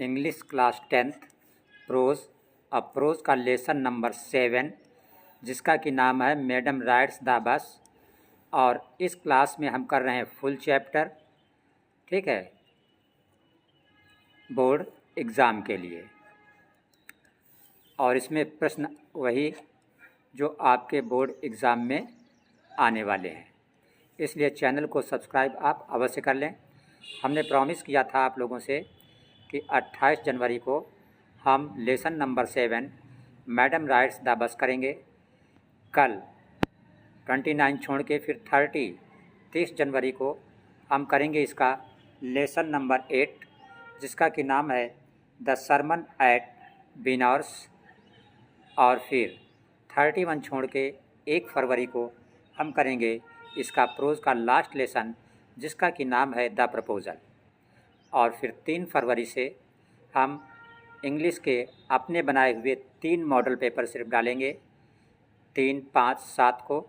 English class 10th prose prose का lesson number 7 जिसका कि नाम है मैडम राइड्स द बस। और इस क्लास में हम कर रहे हैं फुल चैप्टर, ठीक है, बोर्ड एग्ज़ाम के लिए। और इसमें प्रश्न वही जो आपके बोर्ड एग्ज़ाम में आने वाले हैं, इसलिए चैनल को सब्सक्राइब आप अवश्य कर लें। हमने प्रॉमिस किया था आप लोगों से कि 28 जनवरी को हम lesson number 7 madam rides the bus करेंगे। कल 29 छोड़ के फिर 30 जनवरी को हम करेंगे इसका लेसन नंबर 8 जिसका कि नाम है द सरमन एट बिनार्स। और फिर 31 छोड़ के 1 फरवरी को हम करेंगे इसका प्रोज का लास्ट लेसन जिसका कि नाम है द प्रपोजल। और फिर 3 फरवरी से हम इंग्लिश के अपने बनाए हुए 3 मॉडल पेपर सिर्फ डालेंगे, 3, 5, 7 को,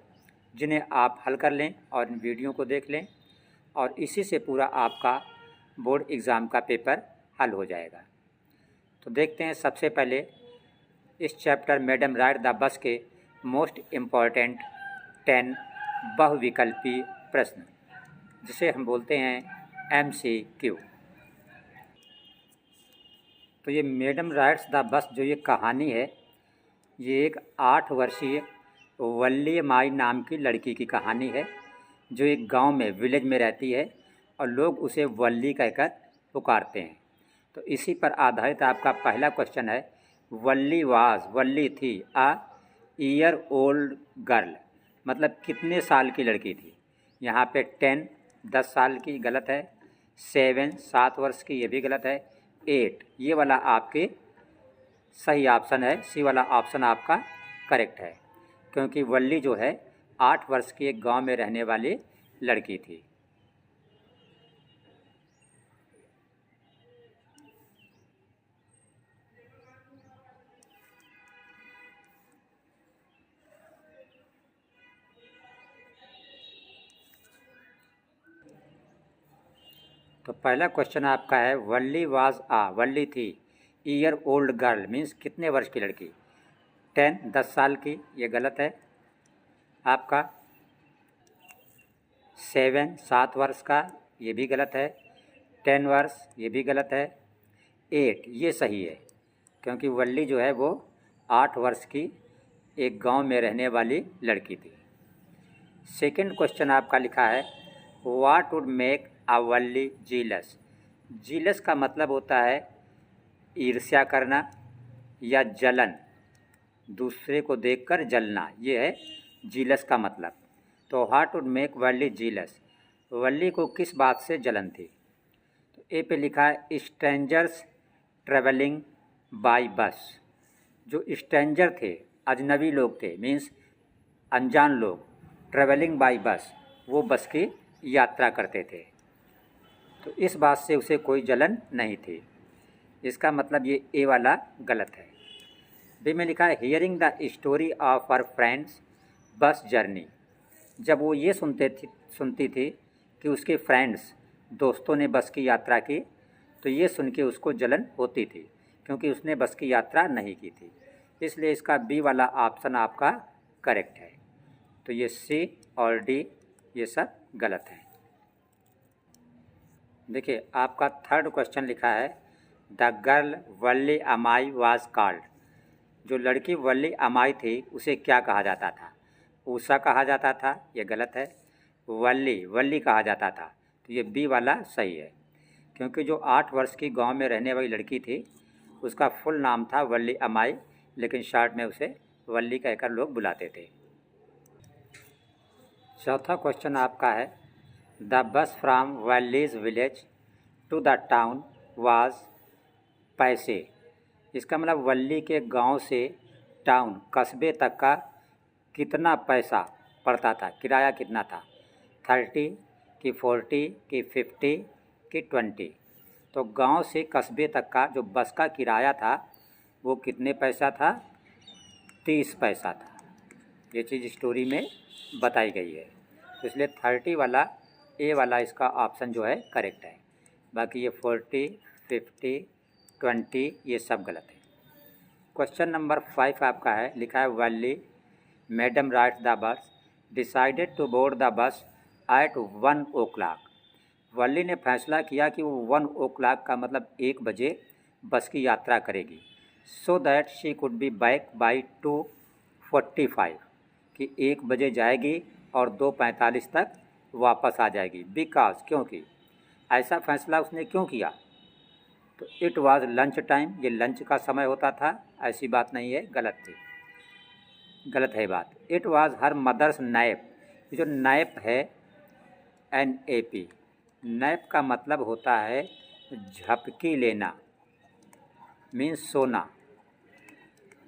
जिन्हें आप हल कर लें और इन वीडियो को देख लें और इसी से पूरा आपका बोर्ड एग्ज़ाम का पेपर हल हो जाएगा। तो देखते हैं सबसे पहले इस chapter madam ride the bus के मोस्ट इम्पॉर्टेंट 10 बहुविकल्पी प्रश्न जिसे हम बोलते हैं MCQ। तो ये मैडम राइड्स द बस जो ये कहानी है, ये एक 8 वर्षीय वल्ली माई नाम की लड़की की कहानी है जो एक गांव में विलेज में रहती है और लोग उसे वल्ली कहकर पुकारते हैं। तो इसी पर आधारित आपका पहला क्वेश्चन है, वल्ली थी अ ईयर ओल्ड गर्ल, मतलब कितने साल की लड़की थी। यहाँ पे 10 साल की गलत है, 7 वर्ष की ये भी गलत है, 8 ये वाला आपके सही ऑप्शन है, सी वाला ऑप्शन आपका करेक्ट है क्योंकि वल्ली जो है 8 वर्ष की एक गांव में रहने वाली लड़की थी। तो पहला क्वेश्चन आपका है वल्ली थी ईयर ओल्ड गर्ल मीन्स कितने वर्ष की लड़की। 10 साल की, ये गलत है आपका। 7 वर्ष का, ये भी गलत है। 10 वर्ष, ये भी गलत है। 8 ये सही है क्योंकि वल्ली जो है वो 8 वर्ष की एक गांव में रहने वाली लड़की थी। सेकंड क्वेश्चन आपका लिखा है what would make a Valli jealous. Jealous का मतलब होता है ईर्ष्या करना या जलन, दूसरे को देखकर जलना, ये है जीलस का मतलब। तो what would make Valli jealous, Valli को किस बात से जलन थी। तो ए पे लिखा है स्ट्रेंजर्स ट्रेवलिंग बाय बस। जो स्ट्रेंजर थे, अजनबी लोग थे, मीन्स अनजान लोग, ट्रेवलिंग बाय बस, वो बस की यात्रा करते थे, तो इस बात से उसे कोई जलन नहीं थी। इसका मतलब ये ए वाला गलत है। बी में लिखा है hearing the story of her friends bus journey. जब वो ये सुनती थी कि उसके फ्रेंड्स, दोस्तों ने बस की यात्रा की, तो ये सुन के उसको जलन होती थी क्योंकि उसने बस की यात्रा नहीं की थी। इसलिए इसका बी वाला ऑप्शन आपका करेक्ट है। तो ये सी और डी ये सब गलत है। देखिए आपका थर्ड क्वेश्चन लिखा है the girl Valli Ammai was called. जो लड़की वल्ली अमाई थी उसे क्या कहा जाता था। ऊषा कहा जाता था, ये गलत है। वल्ली कहा जाता था, तो ये बी वाला सही है क्योंकि जो 8 वर्ष की गांव में रहने वाली लड़की थी उसका फुल नाम था वल्ली अमाई, लेकिन शॉर्ट में उसे वल्ली कहकर लोग बुलाते थे। चौथा क्वेश्चन आपका है the bus from Valli's village to the town was पैसे। इसका मतलब वल्ली के गांव से टाउन, कस्बे तक का कितना पैसा पड़ता था, किराया कितना था, 30 कि 40 कि 50 कि 20। तो गांव से कस्बे तक का जो बस का किराया था वो कितने पैसा था, 30 पैसा था। ये चीज़ स्टोरी में बताई गई है, तो इसलिए 30 वाला ए वाला इसका ऑप्शन जो है करेक्ट है। बाकी ये 40, 50 20 ये सब गलत है। क्वेश्चन नंबर 5 आपका है, लिखा है Valli madam right the bus decided to board the bus at 1 o'clock। Valli ने फैसला किया कि वो 1 o'clock का मतलब 1 बजे बस की यात्रा करेगी, so that she could be back by 2:45 कि 1 बजे जाएगी और 2:45 तक वापस आ जाएगी। बिकॉज क्योंकि ऐसा फैसला उसने क्यों किया, तो इट वाज लंच टाइम, ये लंच का समय होता था। ऐसी बात नहीं है, गलत है बात। It was her mother's nap, ये जो नैप है NAP, नैप का मतलब होता है झपकी लेना, मीन्स सोना।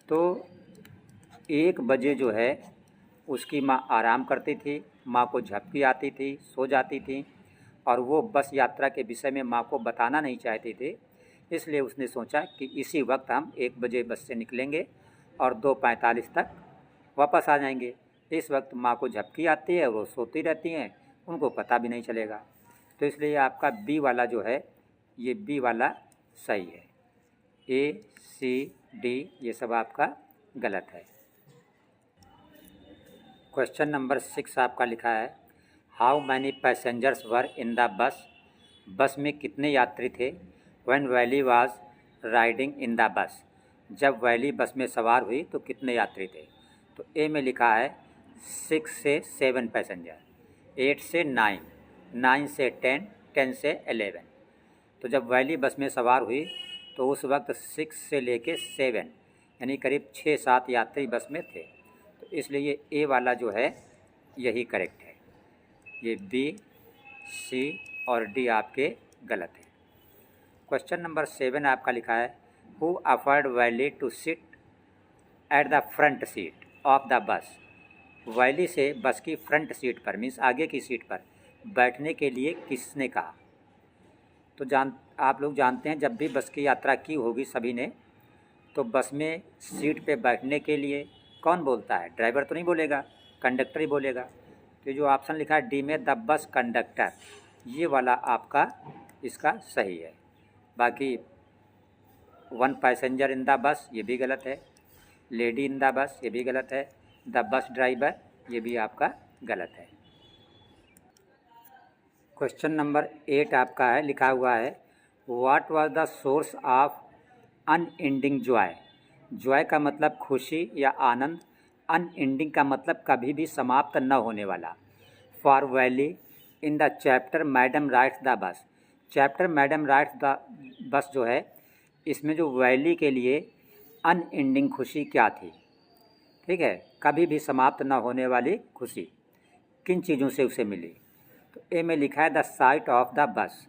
तो 1 बजे जो है उसकी माँ आराम करती थी, माँ को झपकी आती थी, सो जाती थी, और वो बस यात्रा के विषय में माँ को बताना नहीं चाहती थी। इसलिए उसने सोचा कि इसी वक्त हम 1 बजे बस से निकलेंगे और 2:45 तक वापस आ जाएंगे। इस वक्त माँ को झपकी आती है, वो सोती रहती हैं, उनको पता भी नहीं चलेगा। तो इसलिए आपका बी वाला जो है, ये बी वाला सही है। A, C, D ये सब आपका गलत है। क्वेश्चन नंबर 6 आपका लिखा है, how many passengers were in the bus, बस में कितने यात्री थे। When valley was riding in the bus, जब वैली बस में सवार हुई तो कितने यात्री थे। तो ए में लिखा है 6 से 7 पैसेंजर, 8 से 9, 9 से 10, 10 से 11। तो जब वैली बस में सवार हुई तो उस वक्त 6 से लेके 7 यानी करीब 6-7 यात्री बस में थे। तो इसलिए ये ए वाला जो है यही करेक्ट है। ये बी, सी और डी आपके गलत है। क्वेश्चन नंबर 7 आपका लिखा है, who offered Valli to sit at the front seat of the bus, Valli से बस की फ्रंट सीट पर मीन्स आगे की सीट पर बैठने के लिए किसने कहा। तो आप लोग जानते हैं जब भी बस की यात्रा की होगी सभी ने, तो बस में सीट पे बैठने के लिए कौन बोलता है, ड्राइवर तो नहीं बोलेगा, कंडक्टर ही बोलेगा। तो जो ऑप्शन लिखा है डी में द बस कंडक्टर, ये वाला आपका इसका सही है। बाकी 1 पैसेंजर इन द बस ये भी गलत है, लेडी इन द बस ये भी गलत है, द बस ड्राइवर ये भी आपका गलत है। क्वेश्चन नंबर 8 आपका है, लिखा हुआ है, what was the source of unending Joy, Joy का मतलब खुशी या आनंद, अनएंडिंग का मतलब कभी भी समाप्त न होने वाला। For valley in the chapter madam rights the bus, chapter madam rights the bus जो है, इसमें जो वैली के लिए अनएंडिंग खुशी क्या थी, ठीक है, कभी भी समाप्त न होने वाली खुशी किन चीज़ों से उसे मिली। तो ए में लिखा है द साइट ऑफ द बस,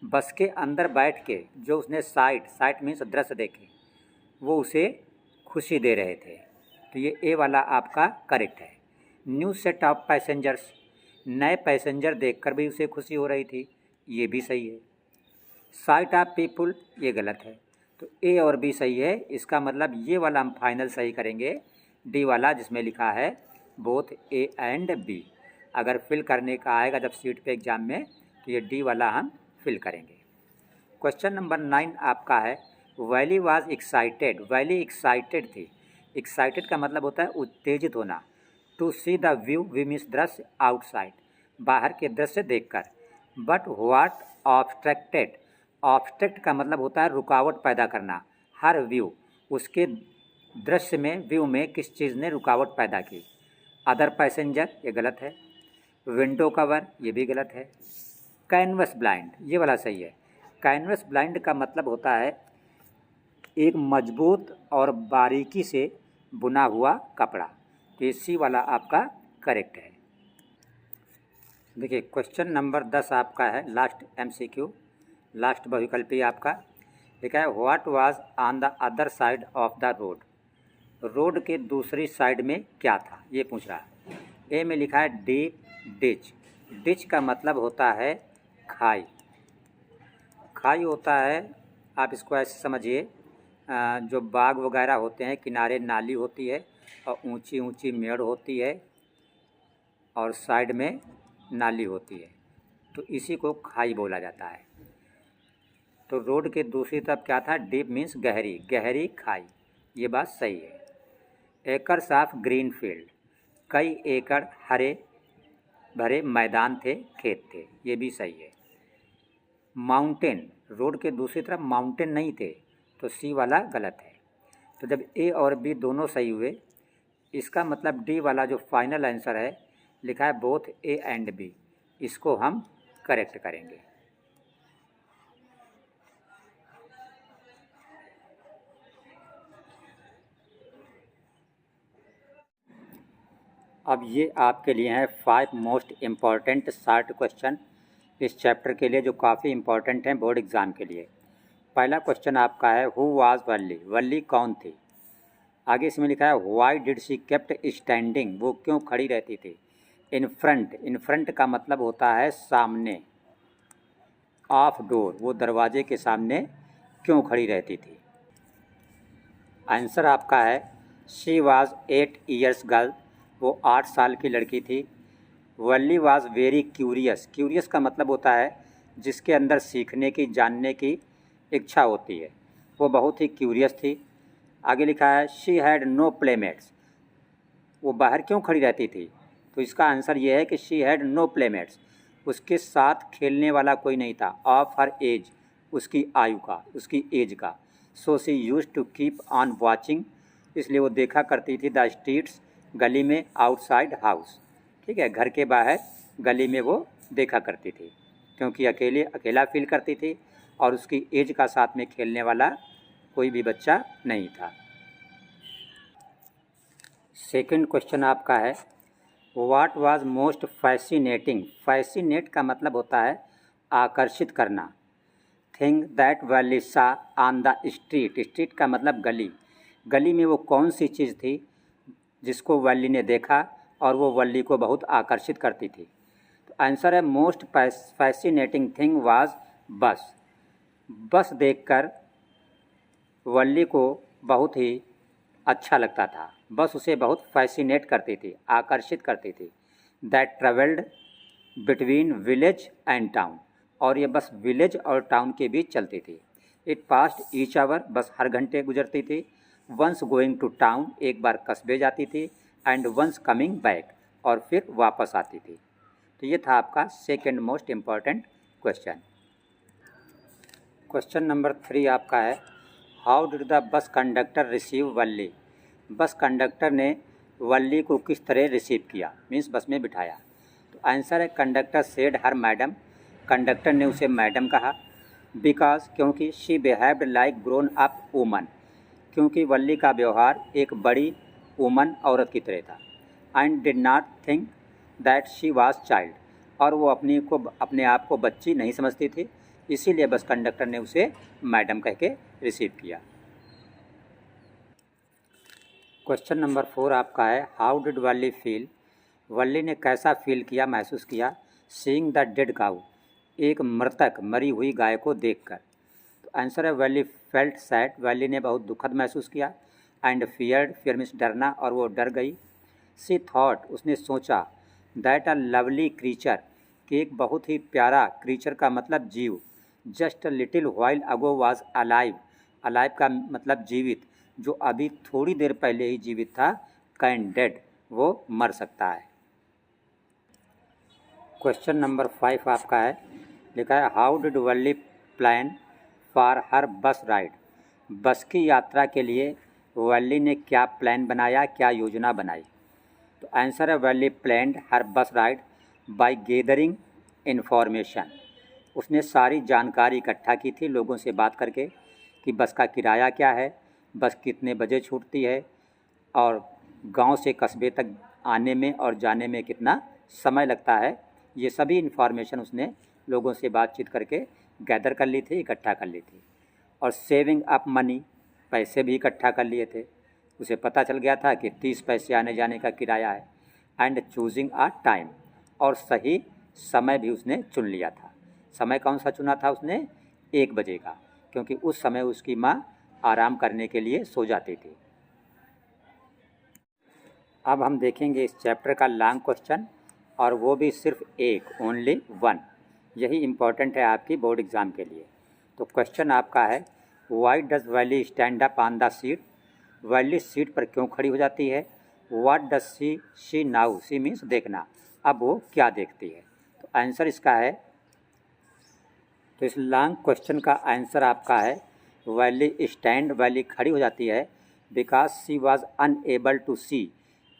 बस के अंदर बैठ के जो उसने साइट मीन्स दृश्य देखे, वो उसे खुशी दे रहे थे। तो ये ए वाला आपका करेक्ट है। न्यू सेट ऑफ पैसेंजर्स, नए पैसेंजर देखकर भी उसे खुशी हो रही थी, ये भी सही है। साइट ऑफ पीपुल ये गलत है, तो ए और बी सही है। इसका मतलब ये वाला हम फाइनल सही करेंगे, डी वाला जिसमें लिखा है बोथ ए एंड बी। अगर फिल करने का आएगा जब सीट पे एग्ज़ाम में, तो ये डी वाला हम फिल करेंगे। क्वेश्चन नंबर 9 आपका है, Valli was excited, Valli excited थी, एक्साइटेड का मतलब होता है उत्तेजित होना। To see the view, view means दृश्य, आउटसाइड बाहर के दृश्य देखकर। बट व्हाट ऑब्स्ट्रक्टेड, ऑब्स्ट्रक्ट का मतलब होता है रुकावट पैदा करना। हर व्यू, उसके दृश्य में, व्यू में किस चीज़ ने रुकावट पैदा की। अदर पैसेंजर ये गलत है, विंडो कवर ये भी गलत है, कैनवस ब्लाइंड ये वाला सही है। कैनवस ब्लाइंड का मतलब होता है एक मजबूत और बारीकी से बुना हुआ कपड़ा। तो ये सी वाला आपका करेक्ट है। देखिए क्वेश्चन नंबर 10 आपका है, लास्ट MCQ, लास्ट बहुविकल्पी आपका लिखा है, what was on the other side of the road, road के दूसरी साइड में क्या था, ये पूछ रहा है। ए में लिखा है डीप डिच, डिच का मतलब होता है खाई, खाई होता है, आप इसको ऐसे समझिए, जो बाग वगैरह होते हैं किनारे नाली होती है और ऊंची ऊंची मेड़ होती है और साइड में नाली होती है, तो इसी को खाई बोला जाता है। तो रोड के दूसरी तरफ क्या था, डीप मीन्स गहरी, गहरी खाई, ये बात सही है। एकर्स ऑफ ग्रीन फील्ड, कई एकड़ हरे भरे मैदान थे, खेत थे, ये भी सही है। माउंटेन, रोड के दूसरी तरफ माउंटेन नहीं थे, तो सी वाला गलत है। तो जब ए और बी दोनों सही हुए, इसका मतलब डी वाला जो फाइनल आंसर है लिखा है बोथ ए एंड बी, इसको हम करेक्ट करेंगे। अब ये आपके लिए हैं 5 मोस्ट इम्पॉर्टेंट शार्ट क्वेश्चन इस चैप्टर के लिए, जो काफ़ी इम्पॉर्टेंट हैं बोर्ड एग्ज़ाम के लिए। पहला क्वेश्चन आपका है, हु वाज वल्ली, वल्ली कौन थी। आगे इसमें लिखा है why did she kept standing, वो क्यों खड़ी रहती थी। इन फ्रंट, इन फ्रंट का मतलब होता है सामने, ऑफ डोर, वो दरवाजे के सामने क्यों खड़ी रहती थी। आंसर आपका है शी वाज 8 ईयर्स गर्ल, वो 8 साल की लड़की थी। वल्ली वाज वेरी क्यूरियस, क्यूरियस का मतलब होता है जिसके अंदर सीखने की, जानने की इच्छा होती है, वो बहुत ही क्यूरियस थी। आगे लिखा है शी हैड नो प्लेमेट्स, वो बाहर क्यों खड़ी रहती थी, तो इसका आंसर ये है कि शी हैड नो प्लेमेट्स, उसके साथ खेलने वाला कोई नहीं था। ऑफ हर एज, उसकी आयु का, उसकी एज का। So she used to keep on watching, इसलिए वो देखा करती थी द स्ट्रीट्स, गली में, आउटसाइड हाउस, ठीक है, घर के बाहर गली में वो देखा करती थी, क्योंकि अकेला फील करती थी और उसकी एज का साथ में खेलने वाला कोई भी बच्चा नहीं था। सेकंड क्वेश्चन आपका है what was most fascinating, fascinate का मतलब होता है आकर्षित करना। थिंग दैट वल्ली सा ऑन द स्ट्रीट, स्ट्रीट का मतलब गली, गली में वो कौन सी चीज़ थी जिसको वल्ली ने देखा और वो वल्ली को बहुत आकर्षित करती थी। तो आंसर है मोस्ट फैसिनेटिंग थिंग वाज बस, बस देखकर वल्ली को बहुत ही अच्छा लगता था, बस उसे बहुत फैसिनेट करती थी, आकर्षित करती थी। That travelled between village and town, और ये बस विलेज और टाउन के बीच चलती थी। इट पास्ट ईच आवर, बस हर घंटे गुजरती थी। वंस गोइंग टू टाउन, एक बार कस्बे जाती थी। एंड वंस कमिंग बैक, और फिर वापस आती थी। तो ये था आपका second most important question. Question number 3 आपका है how did the bus conductor receive Valli, bus conductor ने वल्ली को किस तरह रिसीव किया, मीन्स बस में बिठाया। तो आंसर है कंडक्टर सेड हर मैडम, कंडक्टर ने उसे मैडम कहा। बिकॉज, क्योंकि she behaved like grown up woman, क्योंकि वल्ली का व्यवहार एक बड़ी वूमन, औरत की तरह था। And did not think that she was child, और वो अपने आप को बच्ची नहीं समझती थी, इसीलिए बस कंडक्टर ने उसे मैडम कह के रिसीव किया। क्वेश्चन नंबर 4 आपका है हाउ डिड वल्ली फील, वल्ली ने कैसा फील किया, महसूस किया। सीइंग द डेड काऊ, एक मृतक, मरी हुई गाय को देखकर। तो आंसर है वल्ली फेल्ट सैड, वल्ली ने बहुत दुखद महसूस किया। एंड फियर्ड, फियर मीन्स डरना, और वो डर गई। सी थॉट, उसने सोचा। दैट अ लवली क्रीचर, कि एक बहुत ही प्यारा, क्रीचर का मतलब जीव, just a little while ago was alive, alive का मतलब जीवित, जो अभी थोड़ी देर पहले ही जीवित था। कैन डेड, वो मर सकता है। क्वेश्चन नंबर 5 आपका है, लिखा है how did Valli plan for her बस राइड, बस की यात्रा के लिए वल्ली ने क्या प्लान बनाया, क्या योजना बनाई। तो आंसर है वल्ली प्लान्ड हर बस राइड बाय गैदरिंग इन्फॉर्मेशन, उसने सारी जानकारी इकट्ठा की थी लोगों से बात करके कि बस का किराया क्या है, बस कितने बजे छूटती है, और गांव से कस्बे तक आने में और जाने में कितना समय लगता है। ये सभी इन्फॉर्मेशन उसने लोगों से बातचीत करके गैदर कर ली थी, इकट्ठा कर ली थी। और सेविंग अप मनी, पैसे भी इकट्ठा कर लिए थे, उसे पता चल गया था कि 30 पैसे आने जाने का किराया है। एंड चूजिंग अ टाइम, और सही समय भी उसने चुन लिया था। समय कौन सा चुना था उसने, 1 बजे का, क्योंकि उस समय उसकी माँ आराम करने के लिए सो जाती थी। अब हम देखेंगे इस चैप्टर का लॉन्ग क्वेश्चन, और वो भी सिर्फ एक, ओनली 1, यही इम्पॉर्टेंट है आपकी बोर्ड एग्ज़ाम के लिए। तो क्वेश्चन आपका है, why does Valli stand up on the seat, Valli seat पर क्यों खड़ी हो जाती है। What does she now, see means देखना, अब वो क्या देखती है। तो आंसर इसका है, तो इस लॉन्ग क्वेश्चन का आंसर आपका है वैली स्टैंड, वैली खड़ी हो जाती है because she was unable to see,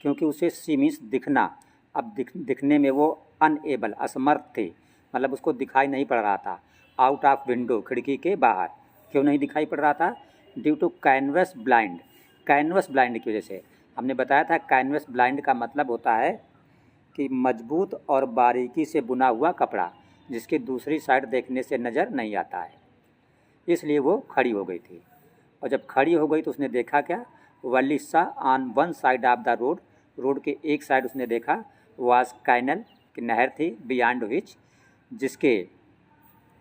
क्योंकि उसे सी मीन्स दिखना, अब दिखने में वो अनएबल असमर्थ थे, मतलब उसको दिखाई नहीं पड़ रहा था। आउट ऑफ विंडो, खिड़की के बाहर, क्यों नहीं दिखाई पड़ रहा था, due to canvas blind, canvas blind की वजह से। हमने बताया था कैनवस ब्लाइंड का मतलब होता है कि मजबूत और बारीकी से बुना हुआ कपड़ा जिसके दूसरी साइड देखने से नज़र नहीं आता है, इसलिए वो खड़ी हो गई थी। और जब खड़ी हो गई तो उसने देखा क्या, वलिसा on one side of the road, road के एक साइड उसने देखा, वाज कैनल की नहर थी, बियॉन्ड विच जिसके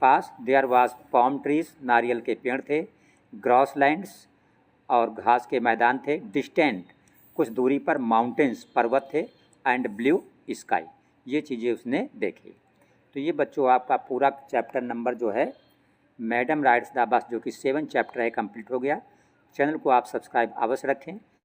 पास देयर वाज पॉम ट्रीज, नारियल के पेड़ थे, ग्रॉस लैंड्स और घास के मैदान थे, डिस्टेंट कुछ दूरी पर माउंटेन्स पर्वत थे, एंड ब्लू स्काई, ये चीज़ें उसने देखी। तो ये बच्चों आपका पूरा चैप्टर नंबर जो है मैडम राइड्स द बस, जो कि 7 चैप्टर है, कंप्लीट हो गया। चैनल को आप सब्सक्राइब अवश्य रखें।